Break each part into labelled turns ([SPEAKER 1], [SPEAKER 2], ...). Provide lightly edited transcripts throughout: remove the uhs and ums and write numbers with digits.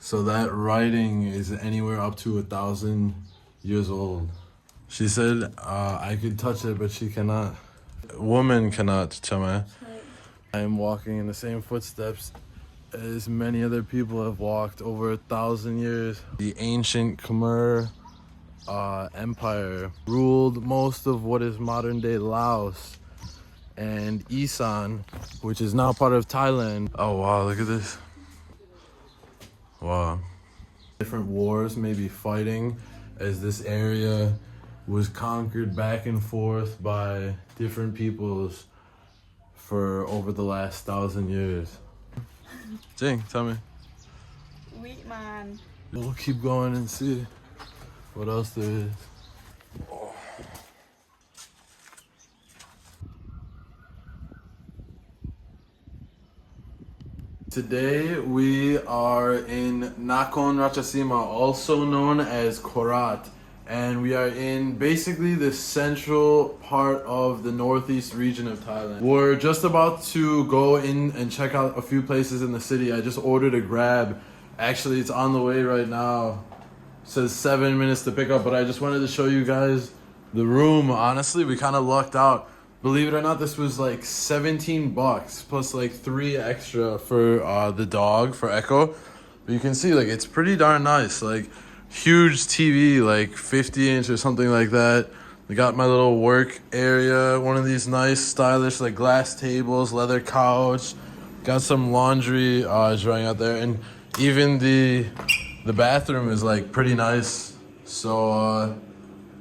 [SPEAKER 1] So that writing is anywhere up to 1,000 years old. She said I could touch it, but she cannot. Woman cannot, Chama. I am walking in the same footsteps as many other people have walked over 1,000 years. The ancient Khmer Empire ruled most of what is modern day Laos and Isan, which is now part of Thailand. Oh wow, look at this. Wow. Different wars may be fighting as this area was conquered back and forth by different peoples for over the last 1,000 years. Jing, tell me.
[SPEAKER 2] Wheat man.
[SPEAKER 1] We'll keep going and see what else there is. Oh. Today we are in Nakhon Ratchasima, also known as Korat, and we are in basically the central part of the northeast region of Thailand. We're just about to go in and check out a few places in the city. I just ordered a Grab. Actually, it's on the way right now. It says 7 minutes to pick up, but I just wanted to show you guys the room. Honestly, we kind of lucked out. Believe it or not, this was like 17 bucks plus like 3 extra for the dog, for Echo. But you can see like it's pretty darn nice. Like huge TV, like 50-inch or something like that. We got my little work area, one of these nice stylish like glass tables, leather couch. Got some laundry drying out there, and even the bathroom is like pretty nice. So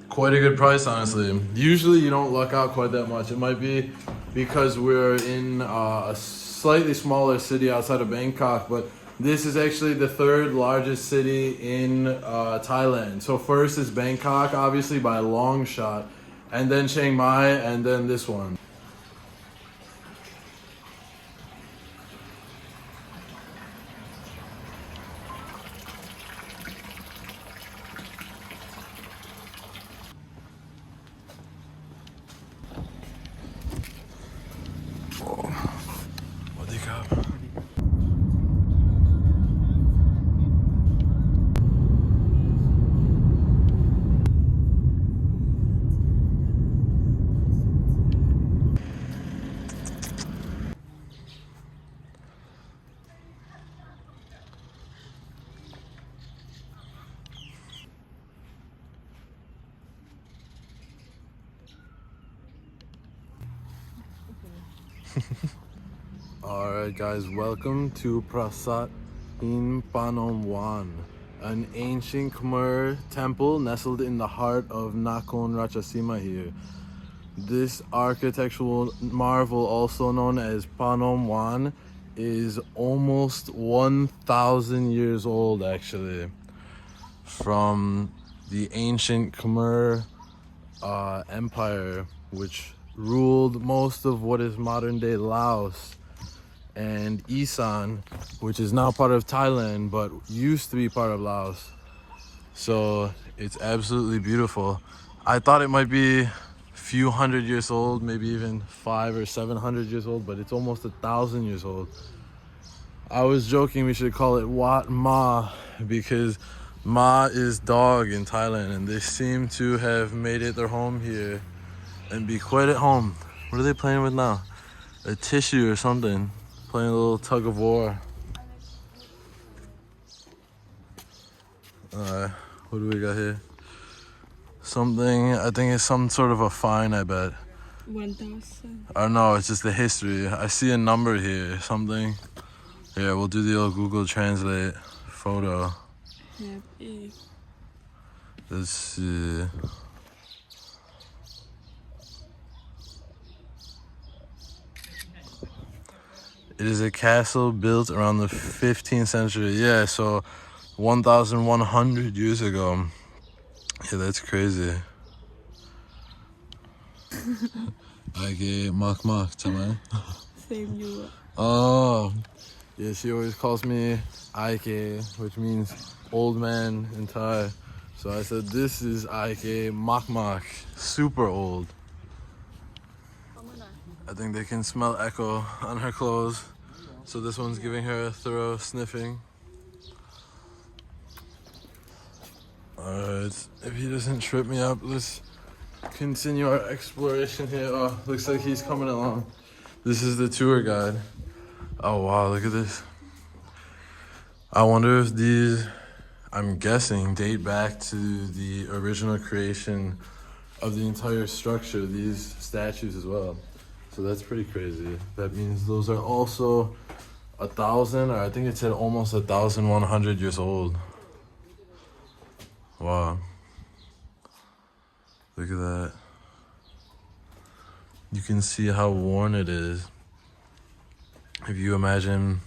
[SPEAKER 1] quite a good price, honestly. Usually you don't luck out quite that much. It might be because we're in a slightly smaller city outside of Bangkok, but this is actually the 3rd largest city in Thailand. So first is Bangkok, obviously by a long shot, and then Chiang Mai, and then this one. Alright guys, welcome to Prasat in Panom Wan, an ancient Khmer temple nestled in the heart of Nakhon Ratchasima here. This architectural marvel, also known as Panom Wan, is almost 1,000 years old actually, from the ancient Khmer Empire, which ruled most of what is modern day Laos and Isan, which is now part of Thailand but used to be part of Laos. So it's absolutely beautiful. I thought it might be a few hundred years old, maybe even 500 or 700 years old, but it's almost 1,000 years old. I was joking we should call it Wat Ma, because Ma is dog in Thailand, and they seem to have made it their home here and be quite at home. What are they playing with now? A tissue or something. Playing a little tug of war. What do we got here? Something, I think it's some sort of a fine, I bet.
[SPEAKER 2] 1,000.
[SPEAKER 1] Or no, it's just the history. I see a number here, something. Yeah, we'll do the old Google Translate photo. Let's see. It is a castle built around the 15th century. Yeah, so 1,100 years ago. Yeah, that's crazy. Mak mak, chama.
[SPEAKER 2] Same you.
[SPEAKER 1] Oh, yeah, she always calls me Ike, which means old man in Thai. So I said, this is Ike mak mak, super old. I think they can smell Echo on her clothes. So this one's giving her a thorough sniffing. Alright, if he doesn't trip me up, let's continue our exploration here. Oh, looks like he's coming along. This is the tour guide. Oh wow, look at this. I wonder if these, I'm guessing, date back to the original creation of the entire structure, these statues as well. So that's pretty crazy. That means those are also 1,000, or I think it said almost 1,100 years old. Wow. Look at that. You can see how worn it is. If you imagine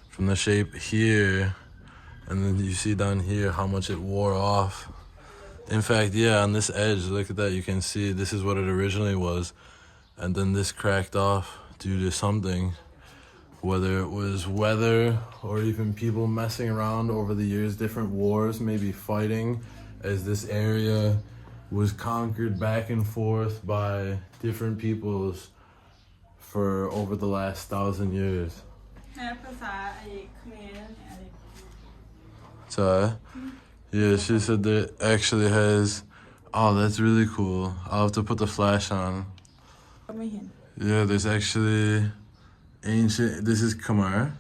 [SPEAKER 1] from the shape here, and then you see down here how much it wore off. In fact, yeah, on this edge, look at that, you can see this is what it originally was. And then this cracked off due to something, whether it was weather or even people messing around over the years, different wars, maybe fighting, as this area was conquered back and forth by different peoples for over the last 1,000 years. So, yeah, she said that actually has, oh, that's really cool. I'll have to put the flash on. Yeah, there's actually ancient, this is Khmer,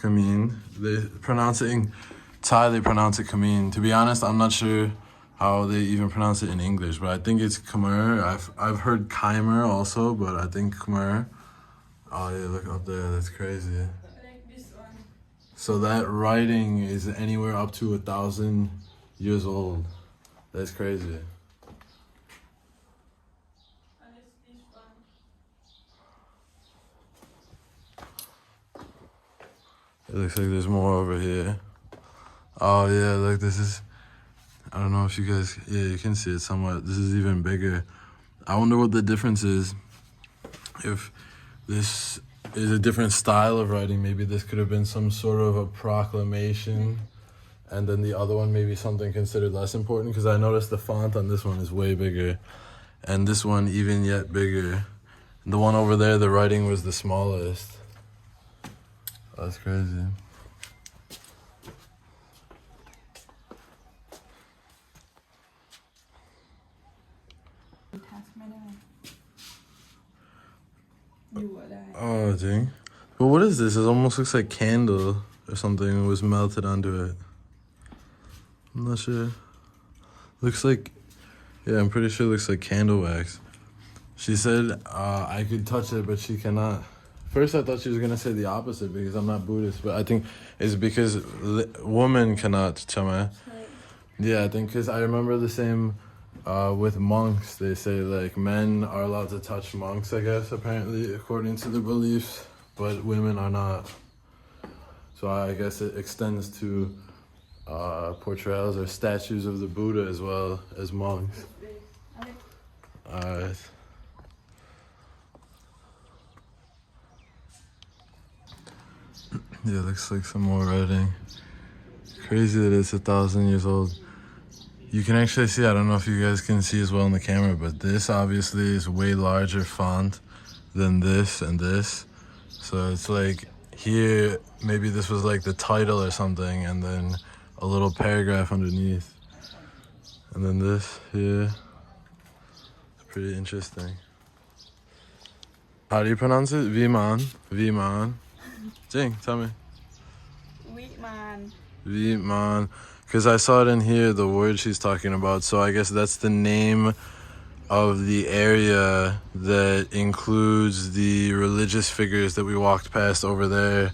[SPEAKER 1] Khmer. They pronounce it in Thai, they pronounce it Khmer. To be honest, I'm not sure how they even pronounce it in English, but I think it's Khmer. I've heard Khmer also, but I think Khmer. Oh yeah, look up there, that's crazy. So that writing is anywhere up to 1,000 years old. That's crazy. It looks like there's more over here. Oh yeah, look, this is, I don't know if you guys, yeah, you can see it somewhat. This is even bigger. I wonder what the difference is. If this is a different style of writing, maybe this could have been some sort of a proclamation, and then the other one maybe something considered less important, because I noticed the font on this one is way bigger, and this one even yet bigger. And the one over there, the writing was the smallest. That's crazy. Oh, dang. But what is this? It almost looks like candle or something was melted onto it. I'm not sure. Looks like, yeah, I'm pretty sure it looks like candle wax. She said I could touch it, but she cannot. First I thought she was going to say the opposite because I'm not Buddhist, but I think it's because women cannot chama. Yeah, I think because I remember the same with monks. They say like men are allowed to touch monks, I guess, apparently, according to the beliefs, but women are not. So I guess it extends to portrayals or statues of the Buddha as well as monks. Alright. Yeah, looks like some more writing. Crazy that it's 1,000 years old. You can actually see, I don't know if you guys can see as well in the camera, but this obviously is way larger font than this and this. So it's like here, maybe this was like the title or something, and then a little paragraph underneath. And then this here. It's pretty interesting. How do you pronounce it? Viman. Viman. Jing, tell me. Viman. Because I saw it in here, the word she's talking about. So I guess that's the name of the area that includes the religious figures that we walked past over there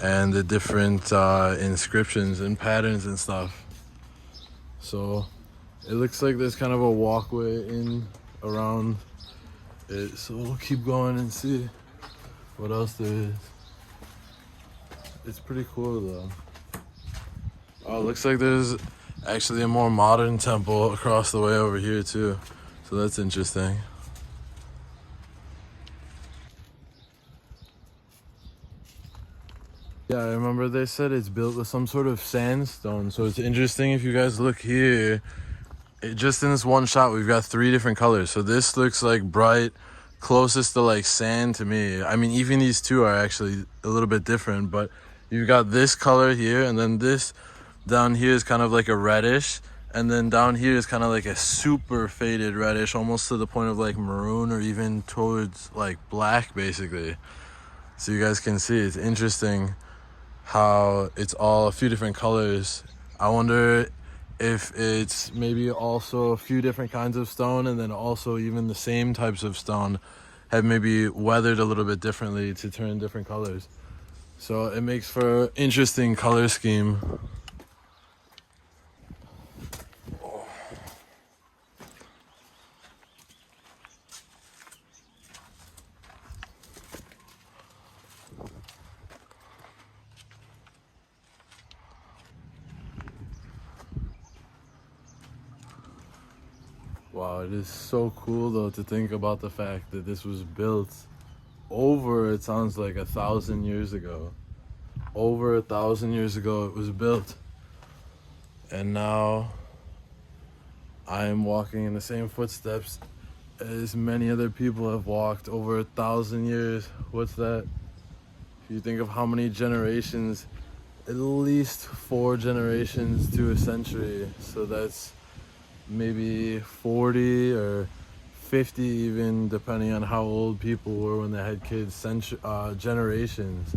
[SPEAKER 1] and the different inscriptions and patterns and stuff. So it looks like there's kind of a walkway in around it. So we'll keep going and see what else there is. It's pretty cool though. Oh, it looks like there's actually a more modern temple across the way over here too. So that's interesting. Yeah, I remember they said it's built with some sort of sandstone. So it's interesting if you guys look here, just in this one shot, we've got 3 different colors. So this looks like bright, closest to like sand to me. I mean, even these two are actually a little bit different, but you've got this color here and then this Down here is kind of like a reddish, and then down here is kind of like a super faded reddish, almost to the point of like maroon or even towards like black basically. So you guys can see it's interesting how it's all a few different colors. I wonder if it's maybe also a few different kinds of stone, and then also even the same types of stone have maybe weathered a little bit differently to turn different colors. So it makes for interesting color scheme. Wow, it is so cool though to think about the fact that this was built over, it sounds like 1,000 years ago. Over 1,000 years ago it was built. And now I am walking in the same footsteps as many other people have walked over 1,000 years. What's that? If you think of how many generations, at least 4 generations to a century. So that's maybe 40 or 50 even, depending on how old people were when they had kids, generations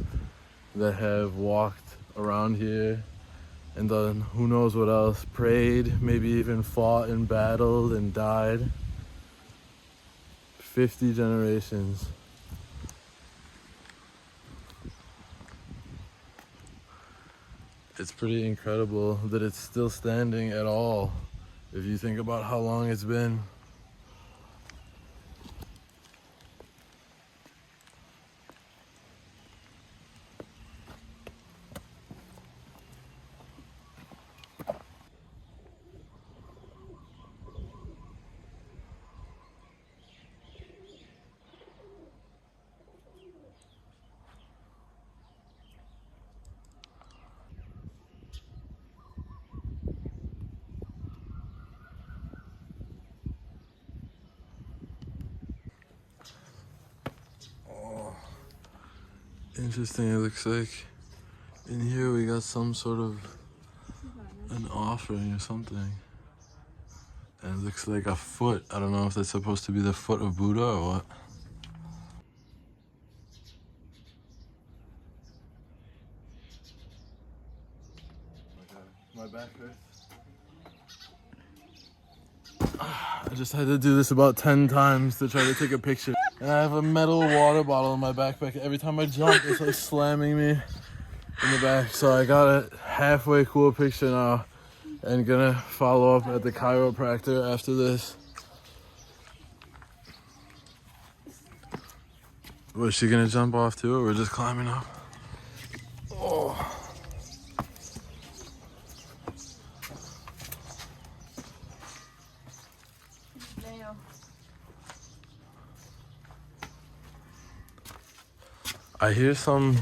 [SPEAKER 1] that have walked around here and done who knows what else, prayed, maybe even fought and battled and died. 50 generations. It's pretty incredible that it's still standing at all, if you think about how long it's been. Interesting, it looks like in here we got some sort of an offering or something. And it looks like a foot. I don't know if that's supposed to be the foot of Buddha or what. My back hurts. I just had to do this about 10 times to try to take a picture. And I have a metal water bottle in my backpack. Every time I jump, it's like slamming me in the back. So I got a halfway cool picture now and gonna follow up at the chiropractor after this. Was she gonna jump off too, or we're just climbing up? Oh. I hear some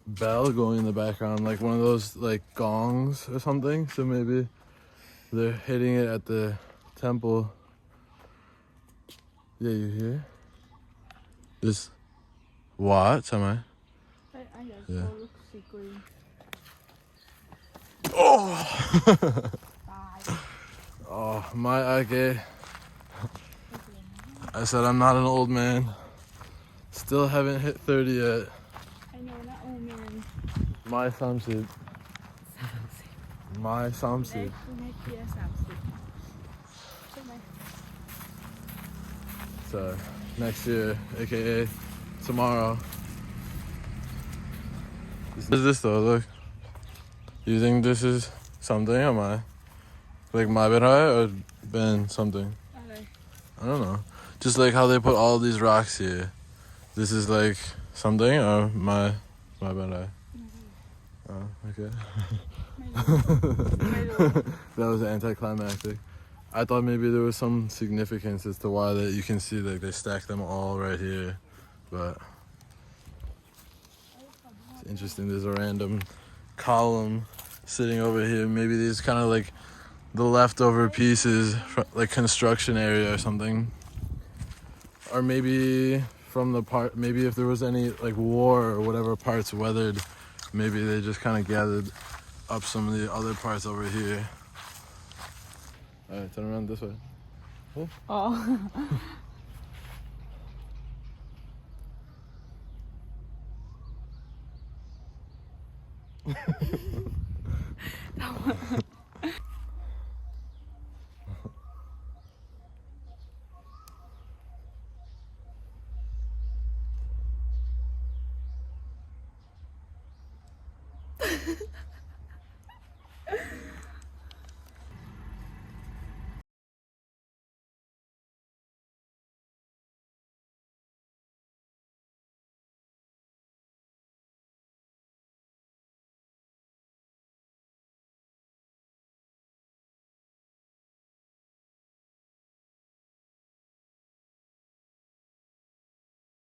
[SPEAKER 1] bell going in the background, like one of those like gongs or something. So maybe they're hitting it at the temple. Yeah, you hear? This what? Am I? Yeah. Oh! Oh, my age. I said I'm not an old man. Still haven't hit 30 yet.
[SPEAKER 2] I know, not old man.
[SPEAKER 1] My samsid. My samsid. So next year, aka tomorrow. What is this though? Look. You think this is something or my? Like my berai or Ben something? I don't know. Just like how they put all these rocks here. This is like something or my berai? Oh, okay. That was anticlimactic. I thought maybe there was some significance as to why that you can see like they stack them all right here, but it's interesting. There's a random column sitting over here. Maybe these kind of like the leftover pieces from like construction area or something, or maybe from the part. Maybe if there was any like war or whatever parts weathered, maybe they just kind of gathered up some of the other parts over here. Alright, turn around this way.
[SPEAKER 2] Oh.